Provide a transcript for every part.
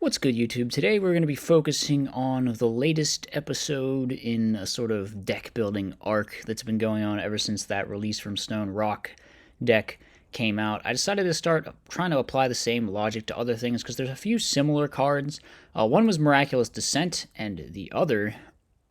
What's good, YouTube? Today we're going to be focusing on the latest episode in a sort of deck building arc that's been going on ever since that release from Stone Rock deck came out. I decided to start trying to apply the same logic to other things because there's a few similar cards. One was Miraculous Descent, and the other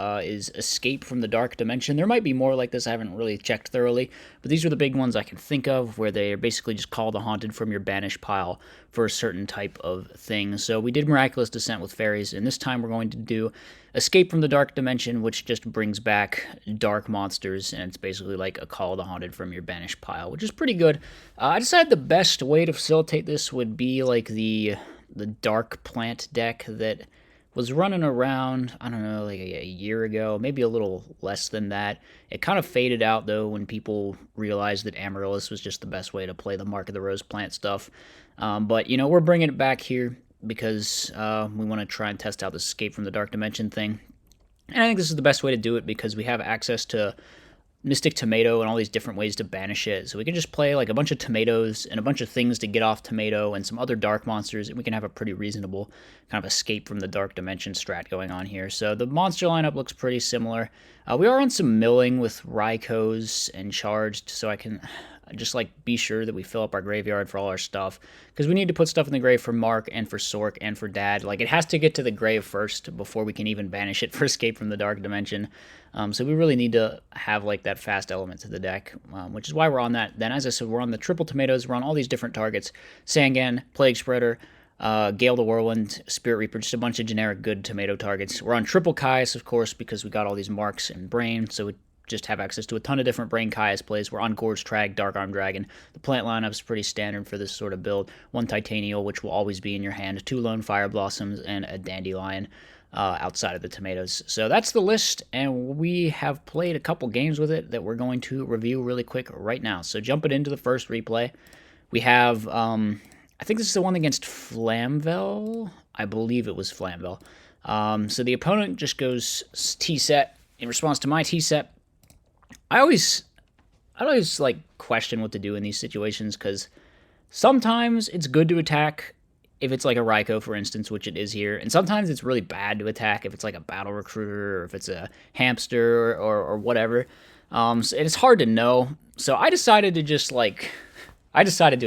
is Escape from the Dark Dimension. There might be more like this, I haven't really checked thoroughly, but these are the big ones I can think of where they are basically just call the Haunted from your banished pile for a certain type of thing. So we did Miraculous Descent with fairies, and this time we're going to do Escape from the Dark Dimension, which just brings back dark monsters, and it's basically like a call the Haunted from your banished pile, which is pretty good. I decided the best way to facilitate this would be like the Dark Plant deck that was running around, I don't know, like a year ago, maybe a little less than that. It kind of faded out, though, when people realized that Amaryllis was just the best way to play the Mark of the Rose plant stuff. But, we're bringing it back here because we want to try and test out this Escape from the Dark Dimension thing. And I think this is the best way to do it because we have access to Mystic Tomato and all these different ways to banish it. So we can just play like a bunch of tomatoes and a bunch of things to get off Tomato and some other dark monsters, and we can have a pretty reasonable kind of escape from the Dark Dimension strat going on here. So the monster lineup looks pretty similar. We are on some milling with Raikos and Charged, so I can just like be sure that we fill up our graveyard for all our stuff, because we need to put stuff in the grave for Mark and for Sork and for Dad. Like, it has to get to the grave first before we can even banish it for Escape from the Dark Dimension. So we really need to have like that fast element to the deck, which is why we're on that. Then, as I said, we're on the triple tomatoes. We're on all these different targets: Sangan, Plague Spreader, Gale the Whirlwind, Spirit Reaper, just a bunch of generic good tomato targets. We're on triple Caius, of course, because we got all these marks and brain, so we just have access to a ton of different brain Caius plays. We're on Gorge Trag, Dark Arm Dragon. The plant lineup's pretty standard for this sort of build. One Titanial, which will always be in your hand, 2 Lone Fire Blossoms, and a Dandelion outside of the tomatoes. So that's the list, and we have played a couple games with it that we're going to review really quick right now. So jumping into the first replay, we have, I think this is the one against Flamvel. I believe it was Flamvel. So the opponent just goes T-set. In response to my T-set, I always like question what to do in these situations, because sometimes it's good to attack if it's like a Raikou, for instance, which it is here, and sometimes it's really bad to attack if it's like a Battle Recruiter or if it's a Hamster or whatever. So it's hard to know. So I decided to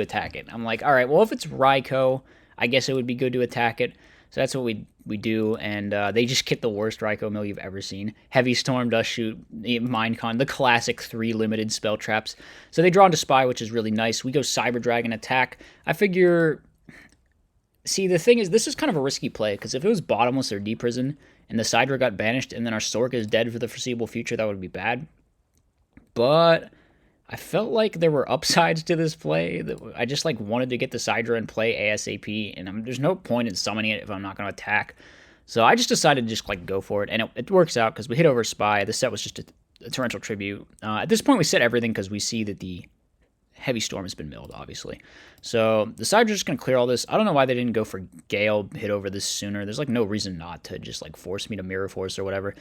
attack it. I'm like, all right, well, if it's Raikou, I guess it would be good to attack it. So that's what we do, and they just get the worst Raikou mill you've ever seen. Heavy Storm, Dust Shoot, Mindcon, the classic 3 limited spell traps. So they draw into Spy, which is really nice. We go Cyber Dragon attack. I figure... See, the thing is, this is kind of a risky play, because if it was bottomless or D-Prison, and the Sidra got banished, and then our Sork is dead for the foreseeable future, that would be bad. But I felt like there were upsides to this play. That I just like wanted to get the Sidra and play ASAP, and there's no point in summoning it if I'm not going to attack. So I just decided to just like go for it, and it works out because we hit over Spy. The set was just a Torrential Tribute. At this point, we set everything because we see that the Heavy Storm has been milled, obviously. So the Side's just going to clear all this. I don't know why they didn't go for Gale, hit over this sooner. There's like no reason not to just like force me to Mirror Force or whatever.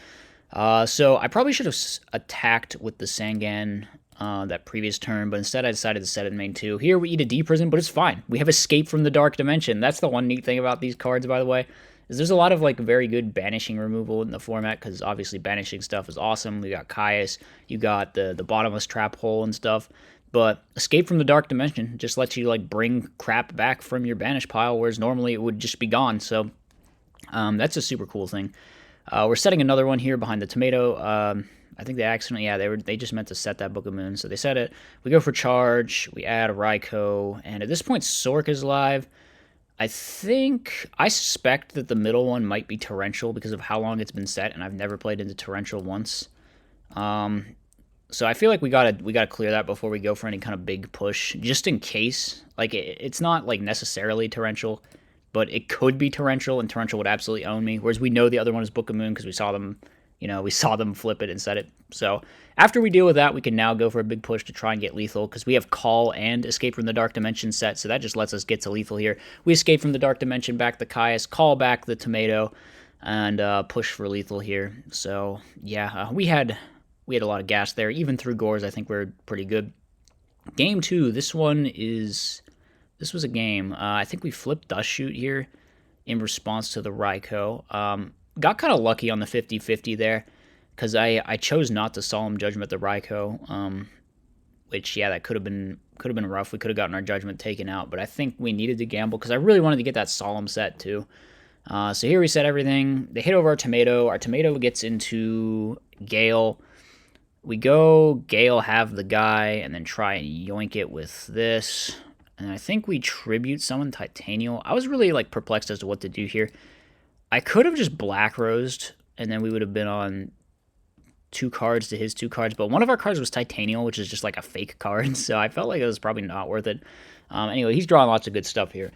So I probably should have attacked with the Sangan that previous turn, but instead I decided to set it in main 2. Here we eat a D-Prison, but it's fine. We have Escape from the Dark Dimension. That's the one neat thing about these cards, by the way, is there's a lot of like very good banishing removal in the format, because obviously banishing stuff is awesome. We got Caius, you got the bottomless trap hole and stuff. But Escape from the Dark Dimension just lets you like bring crap back from your banish pile, whereas normally it would just be gone. So that's a super cool thing. We're setting another one here behind the tomato. I think they accidentally, they just meant to set that Book of Moon, so they set it. We go for Charge, we add a Raikou, and at this point Sork is live. I suspect that the middle one might be Torrential because of how long it's been set, and I've never played into Torrential once. So I feel like we gotta clear that before we go for any kind of big push, just in case. Like, it's not like necessarily Torrential, but it could be Torrential, and Torrential would absolutely own me. Whereas we know the other one is Book of Moon because we saw them flip it and set it. So after we deal with that, we can now go for a big push to try and get lethal, because we have Call and Escape from the Dark Dimension set, so that just lets us get to lethal here. We escape from the Dark Dimension, back the Caius, call back the Tomato, and push for lethal here. So yeah, we had a lot of gas there. Even through Gores, I think we're pretty good. Game 2, this was a game. I think we flipped Dust Shoot here. in response to the Raikou. Got kind of lucky on the 50-50 there because I chose not to Solemn Judgment the Raikou, which, yeah, that could have been rough. We could have gotten our Judgment taken out, but I think we needed to gamble because I really wanted to get that Solemn set too. So here we set everything. They hit over our Tomato. Our Tomato gets into Gale. We go Gale, have the guy, and then try and yoink it with this. And I think we Tribute Summon Titanial. I was really like perplexed as to what to do here. I could have just Black Rosed, and then we would have been on 2 cards to his 2 cards. But one of our cards was Titanial, which is just like a fake card. So I felt like it was probably not worth it. Anyway, he's drawing lots of good stuff here.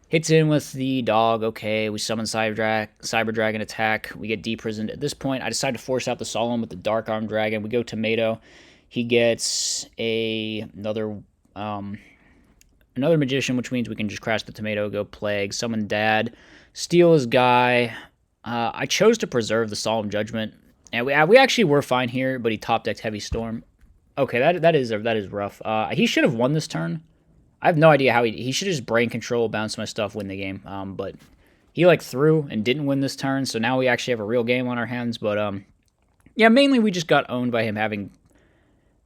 Hits in with the dog. Okay, we summon Cyber Dragon attack. We get deprisoned. At this point, I decide to force out the Solemn with the Dark Arm Dragon. We go Tomato. He gets another Magician, which means we can just crash the Tomato, go Plague, summon Dad, steal his guy. I chose to preserve the Solemn Judgment, and we actually were fine here, but he top decked Heavy Storm. Okay, that is rough. He should have won this turn. I have no idea how he should just brain control, bounce my stuff, win the game. But he like threw and didn't win this turn, so now we actually have a real game on our hands. But yeah, mainly we just got owned by him having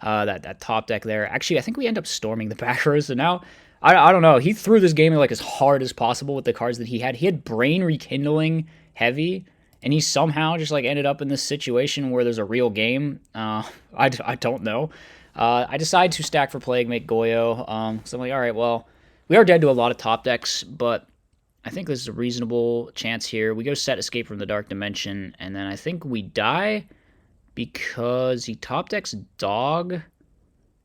that top deck there. Actually, I think we end up storming the back row. So now I don't know. He threw this game like as hard as possible with the cards that he had. He had Brain Rekindling heavy, and he somehow just like ended up in this situation where there's a real game. I don't know. I decide to stack for Plague, make Goyo. So I'm like, all right, well, we are dead to a lot of top decks, but I think this is a reasonable chance here. We go set Escape from the Dark Dimension, and then I think we die because he top decks Dog,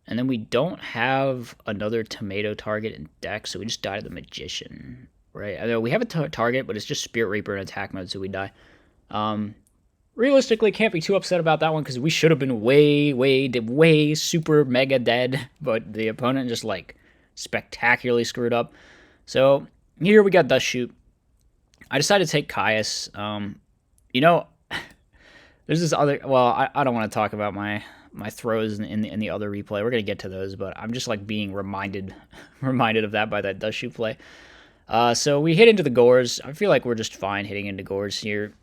and then we don't have another Tomato target in deck, so we just die to the Magician, right? I know we have a target, but it's just Spirit Reaper in attack mode, so we die. Realistically, can't be too upset about that one because we should have been way super mega dead, but the opponent just like spectacularly screwed up. So here we got Dust Shoot. I decided to take Caius. You know, there's this other. Well, I don't want to talk about my throws in the other replay. We're gonna get to those, but I'm just like being reminded of that by that Dust Shoot play. So we hit into the Gores. I feel like we're just fine hitting into Gores here.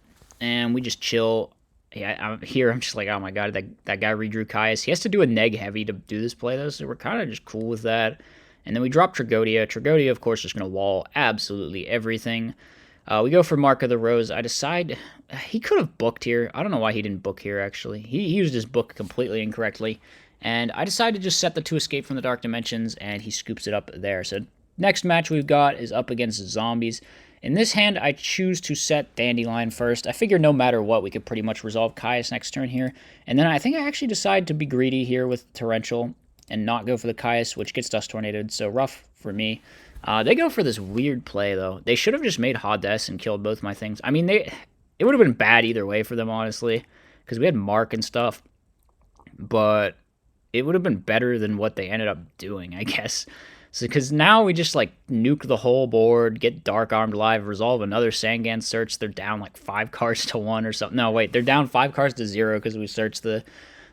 And we just chill. Yeah, I'm just like, oh my god, that guy redrew Caius. He has to do a neg heavy to do this play, though, so we're kind of just cool with that. And then we drop Tragodia. Tragodia, of course, is going to wall absolutely everything. We go for Mark of the Rose. I decide he could have booked here. I don't know why he didn't book here, actually. He used his book completely incorrectly. And I decided to just set the 2 Escape from the Dark Dimensions, and he scoops it up there. So next match we've got is up against Zombies. In this hand, I choose to set Dandelion first. I figure no matter what, we could pretty much resolve Caius next turn here. And then I think I actually decide to be greedy here with Torrential and not go for the Caius, which gets Dust Tornadoed, so rough for me. They go for this weird play, though. They should have just made Hades and killed both my things. I mean, it would have been bad either way for them, honestly, because we had Mark and stuff. But it would have been better than what they ended up doing, I guess. So, because now we just, like, nuke the whole board, get Dark Armed Live, resolve another Sangan search. They're down, like, 5 cards to 1 or something. No, wait, they're down 5 cards to 0 because we searched the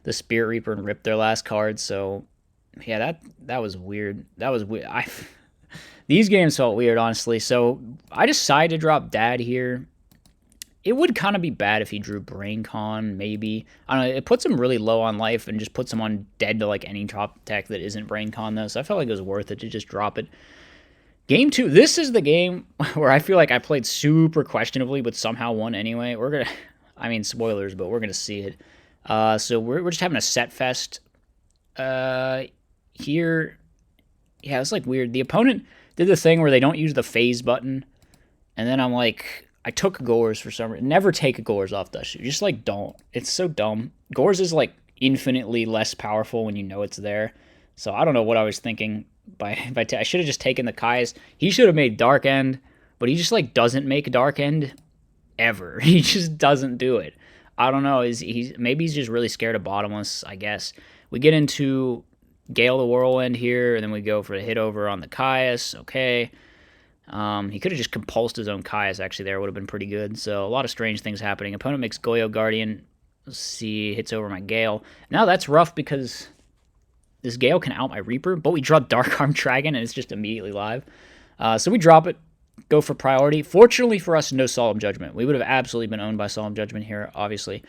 Spirit Reaper and ripped their last card. So, yeah, that was weird. That was weird. These games felt weird, honestly. So, I decided to drop Dad here. It would kind of be bad if he drew Brain Con, maybe. I don't know, it puts him really low on life and just puts him on dead to like any top tech that isn't Brain Con, though. So I felt like it was worth it to just drop it. Game 2, this is the game where I feel like I played super questionably, but somehow won anyway. We're going to, I mean, spoilers, but we're going to see it. So we're just having a set fest here. Yeah, it's like weird. The opponent did the thing where they don't use the phase button. And then I'm like, I took Gores for some reason. Never take Gores off Dust Shoot. Just like don't. It's so dumb. Gores is like infinitely less powerful when you know it's there. So I don't know what I was thinking. I should have just taken the Caius. He should have made Dark End, but he just like doesn't make Dark End ever. He just doesn't do it. I don't know. Maybe he's just really scared of Bottomless, I guess. We get into Gale the Whirlwind here, and then we go for the hit over on the Caius. Okay. He could have just compulsed his own Caius, actually, there would have been pretty good. So, a lot of strange things happening. Opponent makes Goyo Guardian. Let's see, hits over my Gale. Now, that's rough because this Gale can out my Reaper, but we draw Dark Arm Dragon, and it's just immediately live. So, we drop it. go for priority. Fortunately for us, no Solemn Judgment. We would have absolutely been owned by Solemn Judgment here, obviously.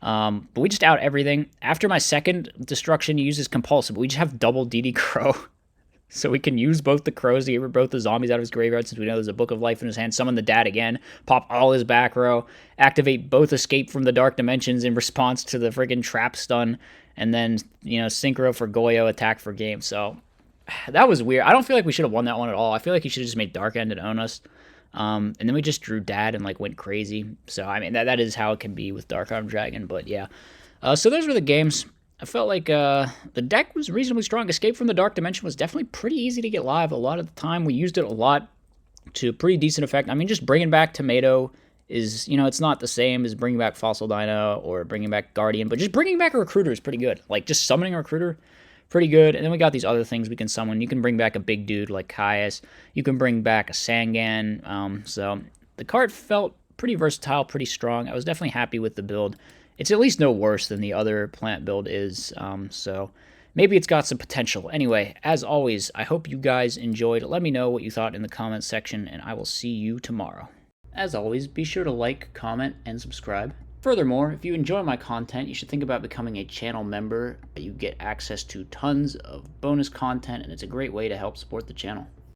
But we just out everything. After my second destruction, he uses Compulsive. We just have double DD Crow. So we can use both the crows to get rid both the zombies out of his graveyard, since we know there's a Book of Life in his hand. Summon the dad again. Pop all his back row. Activate both Escape from the Dark Dimensions in response to the friggin' trap stun. And then, Synchro for Goyo, attack for game. So that was weird. I don't feel like we should have won that one at all. I feel like he should have just made Dark End and own us. And then we just drew dad and went crazy. So I mean that is how it can be with Dark Arm Dragon. But yeah. So those were the games. I felt like the deck was reasonably strong. Escape from the Dark Dimension was definitely pretty easy to get live. A lot of the time we used it a lot to pretty decent effect. I mean, just bringing back Tomato is, it's not the same as bringing back Fossil Dino or bringing back Guardian, but just bringing back a Recruiter is pretty good. Just summoning a Recruiter, pretty good. And then we got these other things we can summon. You can bring back a big dude like Caius. You can bring back a Sangan. So the card felt pretty versatile, pretty strong. I was definitely happy with the build. It's at least no worse than the other plant build is, so maybe it's got some potential. Anyway, as always, I hope you guys enjoyed. Let me know what you thought in the comments section, and I will see you tomorrow. As always, be sure to like, comment, and subscribe. Furthermore, if you enjoy my content, you should think about becoming a channel member. You get access to tons of bonus content, and it's a great way to help support the channel.